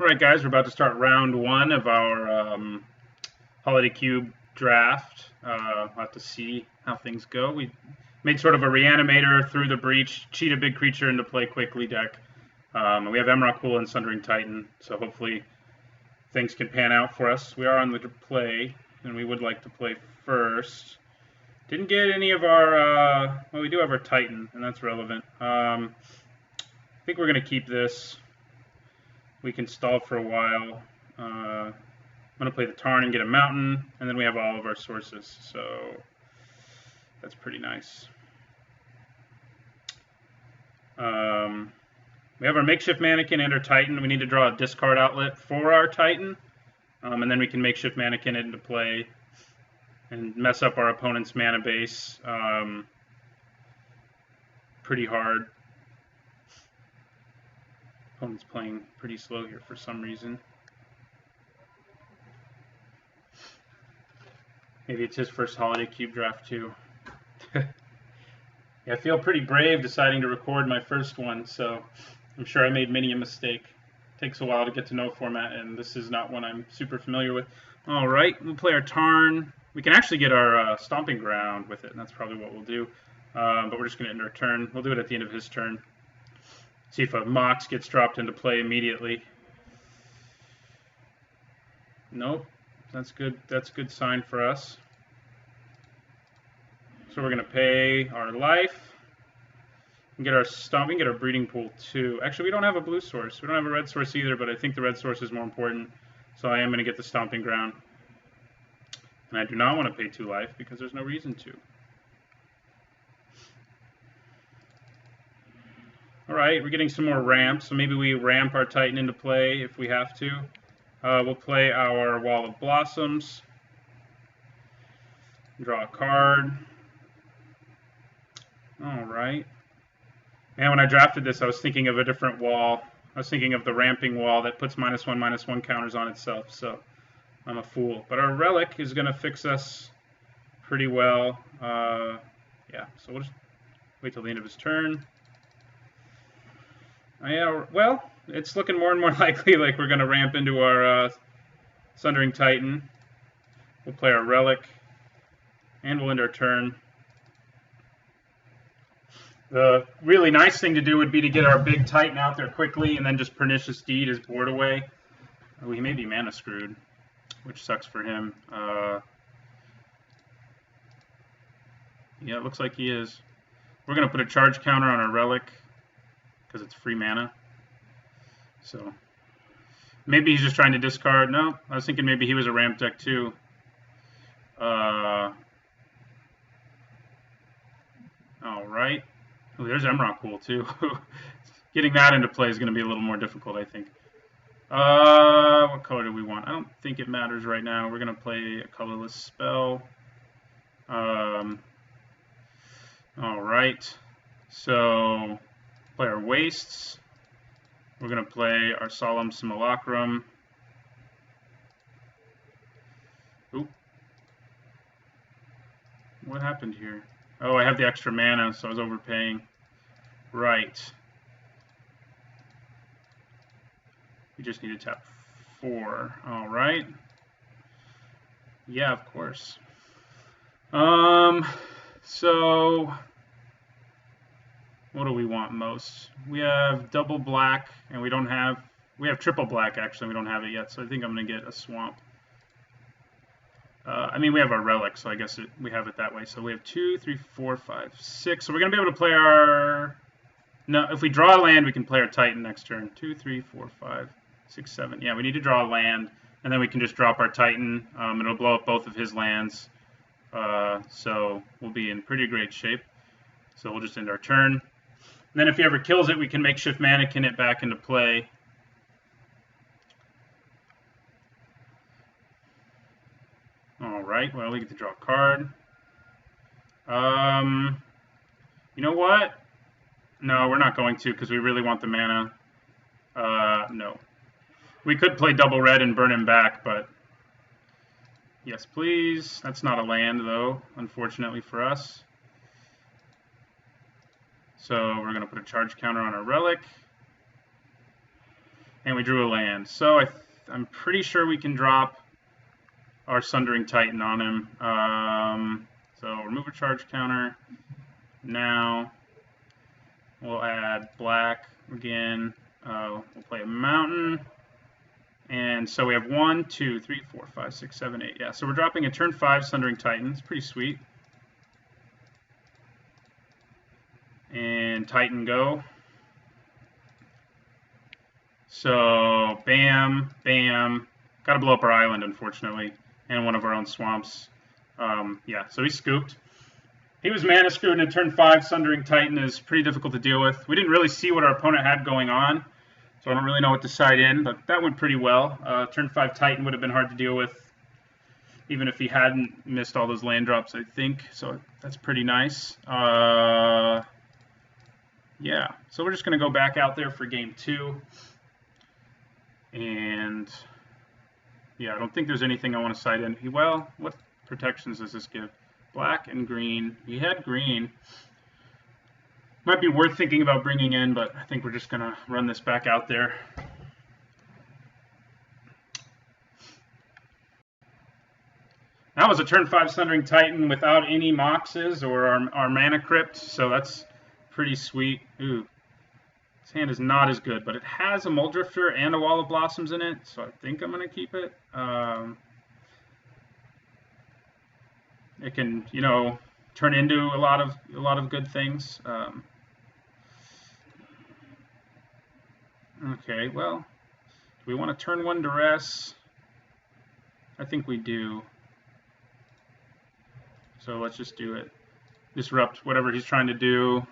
All right, guys, we're about to start round one of our Holiday Cube draft. We'll have to see how things go. We made sort of a Reanimator through the breach, cheat a big creature into play quickly deck. We have Emrakul and Sundering Titan, so hopefully things can pan out for us. We are on the play, and we would like to play first. Didn't get any of our, well, we do have our Titan, and that's relevant. I think we're going to keep this. We can stall for a while. I'm going to play the Tarn and get a mountain, and then we have all of our sources, so that's pretty nice. We have our makeshift mannequin and our Titan. We need to draw a discard outlet for our Titan, and then we can makeshift mannequin it into play and mess up our opponent's mana base pretty hard. Opponent's playing pretty slow here for some reason. Maybe it's his first Holiday Cube draft too. Yeah, I feel pretty brave deciding to record my first one, so I'm sure I made many a mistake. It takes a while to get to know format, and this is not one I'm super familiar with. All right, we'll play our Tarn. We can actually get our Stomping Ground with it, and that's probably what we'll do. But we're just going to end our turn. We'll do it at the end of his turn. See if a Mox gets dropped into play immediately. Nope. That's good. That's a good sign for us. So we're going to pay our life. We can get our stomp. We can get our breeding pool too. Actually, we don't have a blue source. We don't have a red source either, but I think the red source is more important. So I am going to get the Stomping Ground. And I do not want to pay 2 life because there's no reason to. All right, we're getting some more ramps, so maybe we ramp our Titan into play if we have to. We'll play our Wall of Blossoms. Draw a card. All right. And when I drafted this, I was thinking of a different wall. I was thinking of the ramping wall that puts -1/-1 counters on itself, so I'm a fool. But our Relic is going to fix us pretty well. Yeah, so we'll just wait till the end of his turn. Yeah, well, it's looking more and more likely like we're going to ramp into our Sundering Titan. We'll play our Relic, and we'll end our turn. The really nice thing to do would be to get our big Titan out there quickly and then just Pernicious Deed his board away. Oh, he may be mana screwed, which sucks for him. Yeah, it looks like he is. We're going to put a charge counter on our Relic because it's free mana. So maybe he's just trying to discard. No, I was thinking maybe he was a ramp deck too. All right. Oh, there's Emrakul too. Getting that into play is going to be a little more difficult, I think. What color do we want? I don't think it matters right now. We're going to play a colorless spell. All right. So play our Wastes. We're going to play our Solemn Simulacrum. Oop. What happened here? Oh, I have the extra mana, so I was overpaying. Right. We just need to tap 4. All right. Yeah, of course. So what do we want most? We have double black, and we have triple black, actually. We don't have it yet, so I think I'm going to get a swamp. I mean, we have our Relic, so I guess we have it that way. So we have 2, 3, 4, 5, 6. So we're going to be able to play our... No, if we draw a land, we can play our Titan next turn. 2, 3, 4, 5, 6, 7. Yeah, we need to draw a land, and then we can just drop our Titan. It'll blow up both of his lands. So we'll be in pretty great shape. So we'll just end our turn. And then if he ever kills it, we can makeshift mannequin it back into play. All right, well, we get to draw a card. You know what? No, we're not going to because we really want the mana. No. We could play double red and burn him back, but yes, please. That's not a land, though, unfortunately for us. So we're going to put a charge counter on our Relic. And we drew a land. So I'm pretty sure we can drop our Sundering Titan on him. So remove a charge counter. Now we'll add black again. We'll play a mountain. And so we have 1, 2, 3, 4, 5, 6, 7, 8. Yeah, so we're dropping a turn 5 Sundering Titan. It's pretty sweet. And Titan go. So bam, bam. Got to blow up our island, unfortunately, and one of our own swamps. Yeah, so he scooped. He was mana screwed, and turn 5 Sundering Titan is pretty difficult to deal with. We didn't really see what our opponent had going on, so I don't really know what to side in, but that went pretty well. Turn 5 Titan would have been hard to deal with, even if he hadn't missed all those land drops, I think. So that's pretty nice. Yeah, so we're just going to go back out there for game 2. And yeah, I don't think there's anything I want to side in. Well, what protections does this give? Black and green. He had green. Might be worth thinking about bringing in, but I think we're just going to run this back out there. That was a turn 5 Sundering Titan without any Moxes or our Mana Crypt, so that's pretty sweet. Ooh, this hand is not as good, but it has a Muldrifter and a Wall of Blossoms in it, so I think I'm going to keep it. It can, you know, turn into a lot of good things. Okay, well, do we want to turn 1 Duress? I think we do. So let's just do it. Disrupt whatever he's trying to do.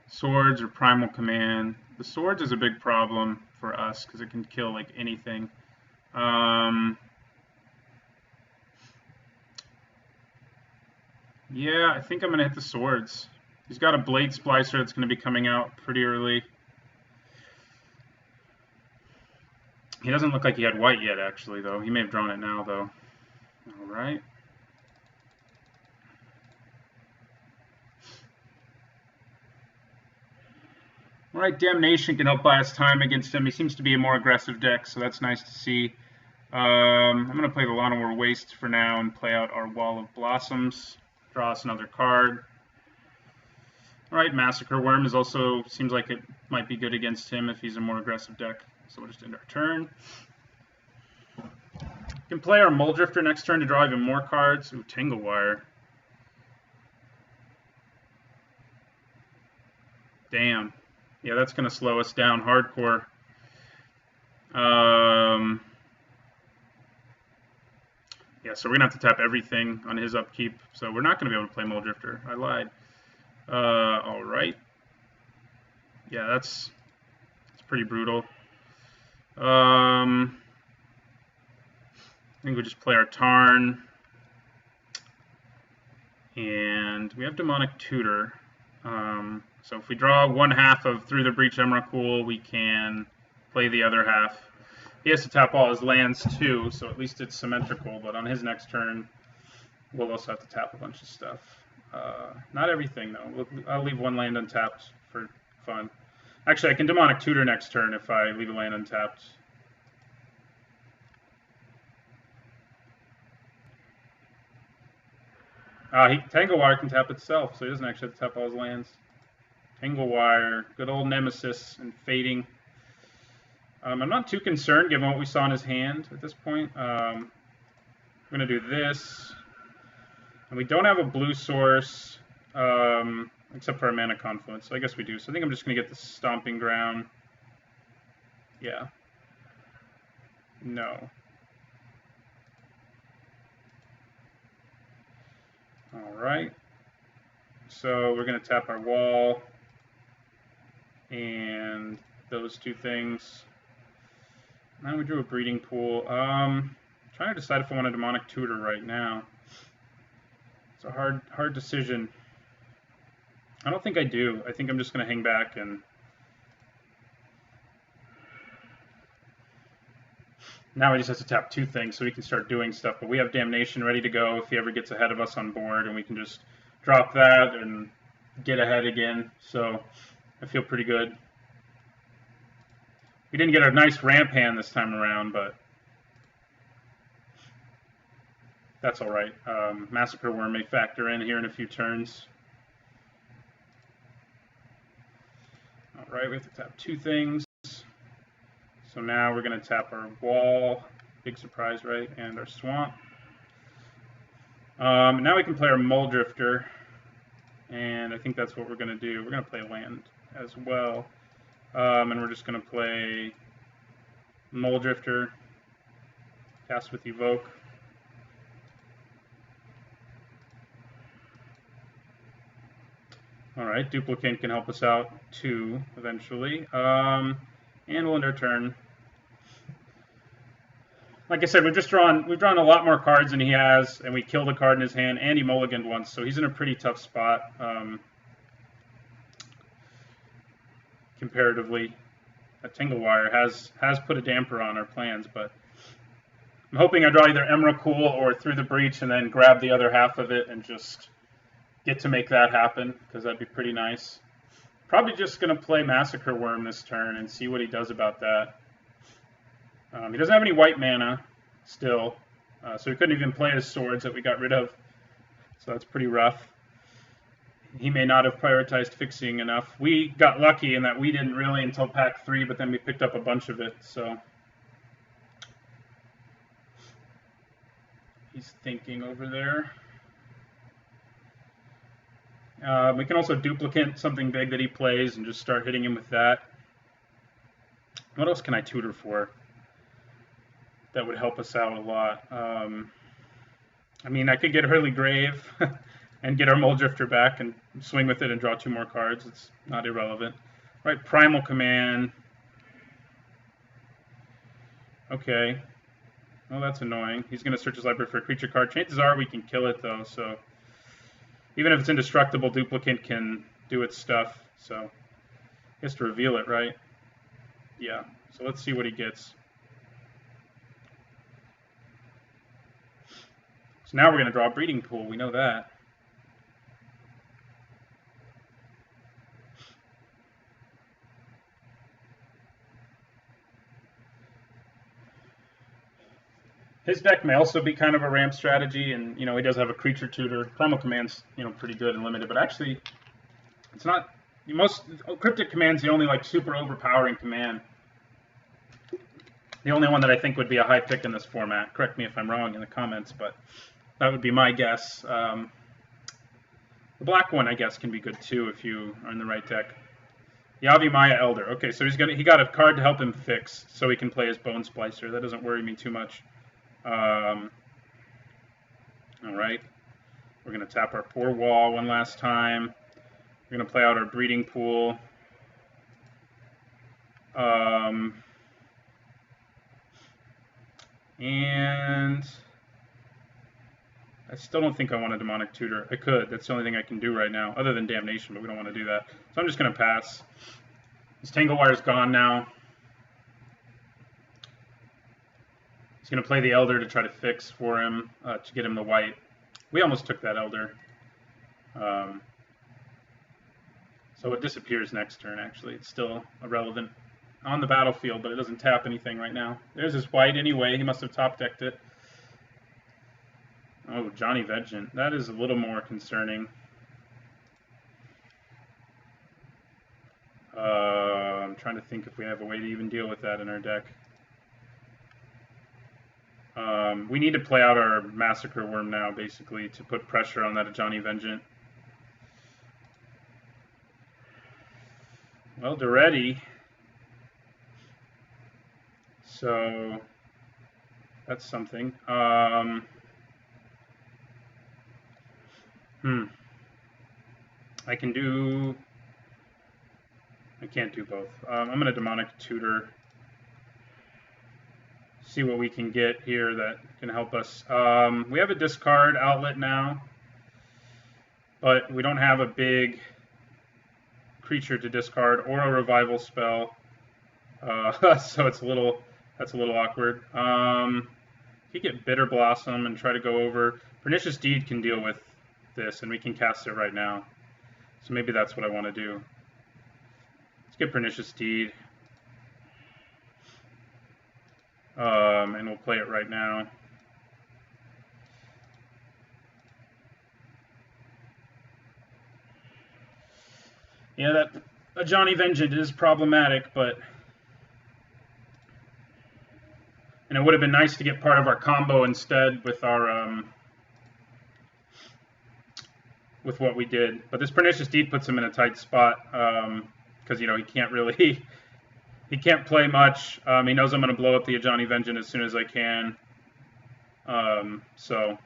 Swords or Primal Command. The swords is a big problem for us because it can kill like anything. Yeah, I think I'm going to hit the swords. He's got a Blade Splicer that's going to be coming out pretty early. He doesn't look like he had white yet, actually, though. He may have drawn it now, though. All right. All right, Damnation can help buy us time against him. He seems to be a more aggressive deck, so that's nice to see. I'm going to play the Llanowar Waste for now and play out our Wall of Blossoms. Draw us another card. All right, Massacre Worm is also seems like it might be good against him if he's a more aggressive deck. So we'll just end our turn. We can play our Muldrifter next turn to draw even more cards. Ooh, Tangle Wire. Damn. Yeah, that's going to slow us down hardcore. Yeah, so we're going to have to tap everything on his upkeep. So we're not going to be able to play Muldrifter. I lied. All right. Yeah, that's pretty brutal. I think we just play our Tarn. And we have Demonic Tutor. So if we draw 1/2 of Through the Breach Emrakul, we can play the other half. He has to tap all his lands too, so at least it's symmetrical, but on his next turn, we'll also have to tap a bunch of stuff. Not everything, though. I'll leave 1 land untapped for fun. Actually, I can Demonic Tutor next turn if I leave a land untapped. Tangle Wire can tap itself, so he doesn't actually have to tap all his lands. Tangle Wire, good old Nemesis and Fading. I'm not too concerned given what we saw in his hand at this point. I'm going to do this. And we don't have a blue source, except for a Mana Confluence, so I guess we do. So I think I'm just going to get the Stomping Ground. Yeah. No. All right. So we're going to tap our wall and those 2 things. Now we drew a Breeding Pool. Trying to decide if I want a Demonic Tutor right now. It's a hard decision. I don't think I do. I think I'm just going to hang back and... Now he just has to tap 2 things so he can start doing stuff. But we have Damnation ready to go if he ever gets ahead of us on board, and we can just drop that and get ahead again. So I feel pretty good. We didn't get a nice ramp hand this time around, but that's all right. Massacre Worm may factor in here in a few turns. All right, we have to tap 2 things. So now we're going to tap our wall, big surprise, right, and our swamp. Now we can play our Mole Drifter, and I think that's what we're going to do. We're going to play land as well, and we're just going to play Mole Drifter, cast with Evoke. All right, Duplicate can help us out too eventually, and we'll end our turn. Like I said, we've drawn a lot more cards than he has, and we killed a card in his hand, and he mulliganed once, so he's in a pretty tough spot comparatively. That Tingle Wire has put a damper on our plans, but I'm hoping I draw either Emrakul or Through the Breach, and then grab the other half of it and just get to make that happen, because that'd be pretty nice. Probably just going to play Massacre Worm this turn and see what he does about that. He doesn't have any white mana still, so he couldn't even play his swords that we got rid of. So that's pretty rough. He may not have prioritized fixing enough. We got lucky in that we didn't really until pack 3, but then we picked up a bunch of it. So he's thinking over there. We can also duplicate something big that he plays and just start hitting him with that. What else can I tutor for that would help us out a lot? I mean, I could get Hurly Grave and get our Mole Drifter back and swing with it and draw 2 more cards. It's not irrelevant. Right, Primal Command. Okay. Well, that's annoying. He's going to search his library for a creature card. Chances are we can kill it, though, so even if it's indestructible, Duplicate can do its stuff. So he has to reveal it, right? Yeah. So let's see what he gets. So now we're going to draw a Breeding Pool. We know that. His deck may also be kind of a ramp strategy, and he does have a creature tutor. Primal Command's pretty good and limited, but actually, it's not. Most Cryptic Command's the only super overpowering command. The only one that I think would be a high pick in this format. Correct me if I'm wrong in the comments, but that would be my guess. The black one, I guess, can be good too if you are in the right deck. Yavi Maya Elder. Okay, so he got a card to help him fix, so he can play his Bone Splicer. That doesn't worry me too much. All right, we're going to tap our poor wall one last time. We're going to play out our Breeding Pool. And I still don't think I want a Demonic Tutor. I could. That's the only thing I can do right now, other than Damnation, but we don't want to do that. So I'm just going to pass. His Tangle Wire's gone now. He's going to play the Elder to try to fix for him, to get him the white. We almost took that Elder. So it disappears next turn, actually. It's still irrelevant on the battlefield, but it doesn't tap anything right now. There's his white anyway. He must have top-decked it. Oh, Johnny Vengeant. That is a little more concerning. I'm trying to think if we have a way to even deal with that in our deck. We need to play out our Massacre Worm now, basically, to put pressure on that Johnny Vengeant. Well, they're ready. So that's something. I can do. I can't do both. I'm going to Demonic Tutor. See what we can get here that can help us. We have a discard outlet now, but we don't have a big creature to discard or a revival spell, so it's that's a little awkward. You get Bitter Blossom and try to go over. Pernicious Deed can deal with this, and we can cast it right now. So maybe that's what I want to do. Let's get Pernicious Deed. And we'll play it right now. Yeah, that Johnny Vengeance is problematic, but and it would have been nice to get part of our combo instead with our with what we did. But this Pernicious Deed puts him in a tight spot because he can't really he can't play much. He knows I'm going to blow up the Johnny Vengeance as soon as I can. So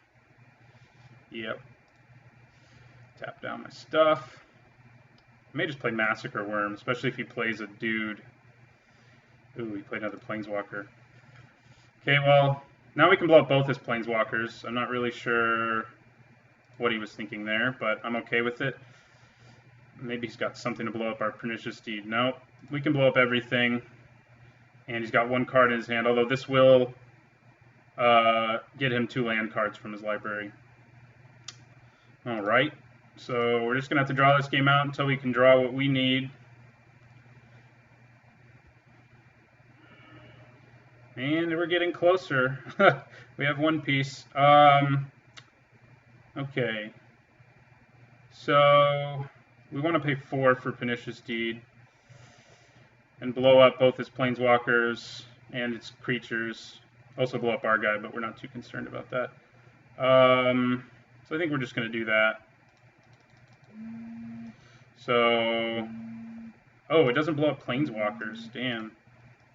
yep, tap down my stuff. I may just play Massacre Worm, especially if he plays a dude. Ooh, he played another Planeswalker. Okay, well, now we can blow up both his Planeswalkers. I'm not really sure what he was thinking there, but I'm okay with it. Maybe he's got something to blow up our Pernicious Deed. No, we can blow up everything. And he's got one card in his hand, although this will get him 2 land cards from his library. All right. So we're just going to have to draw this game out until we can draw what we need. And we're getting closer. We have 1 piece. Okay. So we want to pay 4 for Pernicious Deed and blow up both his Planeswalkers and its creatures. Also blow up our guy, but we're not too concerned about that. So I think we're just going to do that. So, oh, it doesn't blow up Planeswalkers. Damn.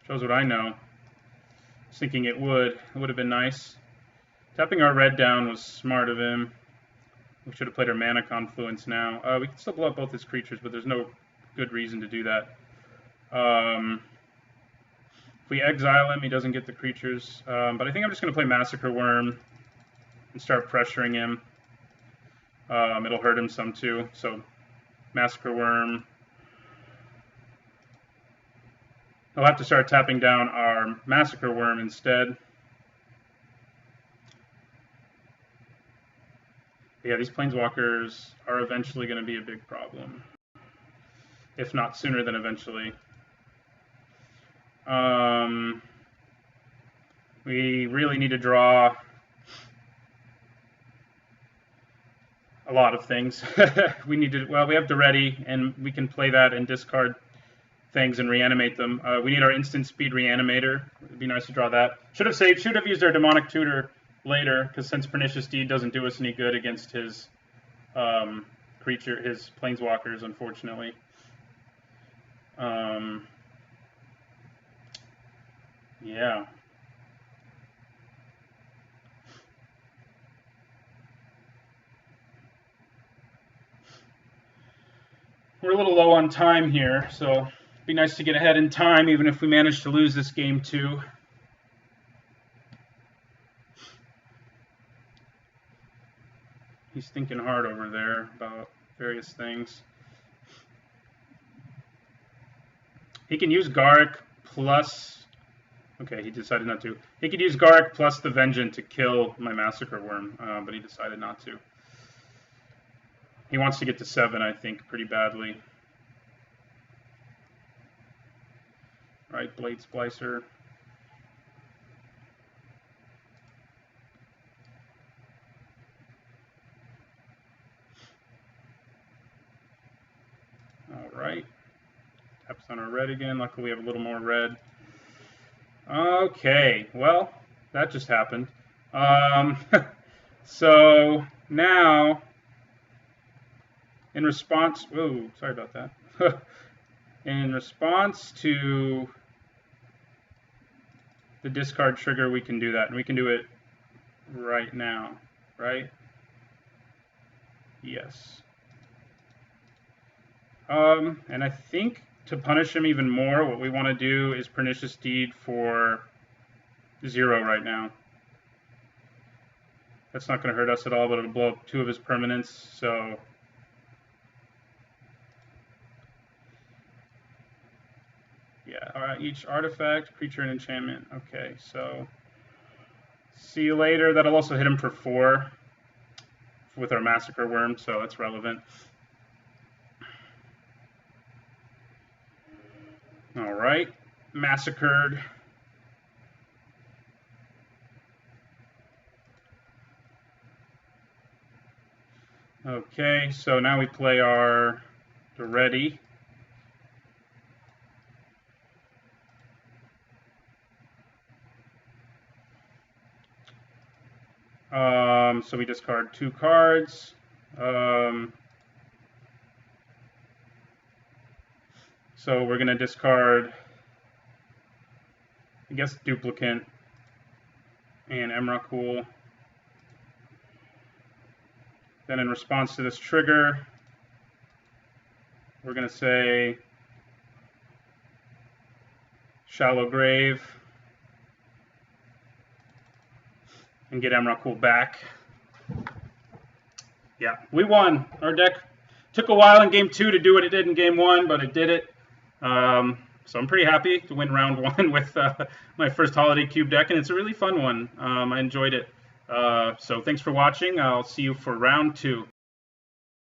Shows what I know. I was thinking it would. It would have been nice. Tapping our red down was smart of him. We should have played our Mana Confluence now. We can still blow up both his creatures, but there's no good reason to do that. If we exile him, he doesn't get the creatures. But I think I'm just going to play Massacre Worm and start pressuring him. It'll hurt him some too. So Massacre Worm. He'll have to start tapping down our Massacre Worm instead. Yeah, these Planeswalkers are eventually going to be a big problem. If not sooner than eventually. We really need to draw a lot of things. We need to, well, we have the ready, and we can play that and discard things and reanimate them. We need our instant speed reanimator. It'd be nice to draw that. Should have used our demonic tutor later, because since Pernicious Deed doesn't do us any good against his creature, his planeswalkers, unfortunately. Yeah. We're a little low on time here, so it'd be nice to get ahead in time, even if we manage to lose this game too. He's thinking hard over there about various things. He can use Garrick plus... Okay, he decided not to. He could use Garrick plus the Vengeance to kill my Massacre Worm, but he decided not to. He wants to get to 7, I think, pretty badly. Right, Blade Splicer. All right. Taps on our red again. Luckily, we have a little more red. Okay, well, that just happened. So now, in response, whoa, sorry about that. In response to the discard trigger, we can do that, and we can do it right now, right? Yes. And I think to punish him even more, what we want to do is Pernicious Deed for 0 right now. That's not going to hurt us at all, but it'll blow up 2 of his permanents, so... Yeah, all right, each artifact, creature, and enchantment. Okay, so... See you later. That'll also hit him for 4 with our Massacre Worm, so that's relevant. All right, massacred. Okay, so now we play the ready. So we discard 2 cards. So we're going to discard, I guess, Duplicant and Emrakul. Then in response to this trigger, we're going to say Shallow Grave and get Emrakul back. Yeah, we won. Our deck took a while in game 2 to do what it did in game 1, but it did it. So I'm pretty happy to win round 1 with my first Holiday Cube deck, and it's a really fun one. I enjoyed it. So thanks for watching. I'll see you for round 2.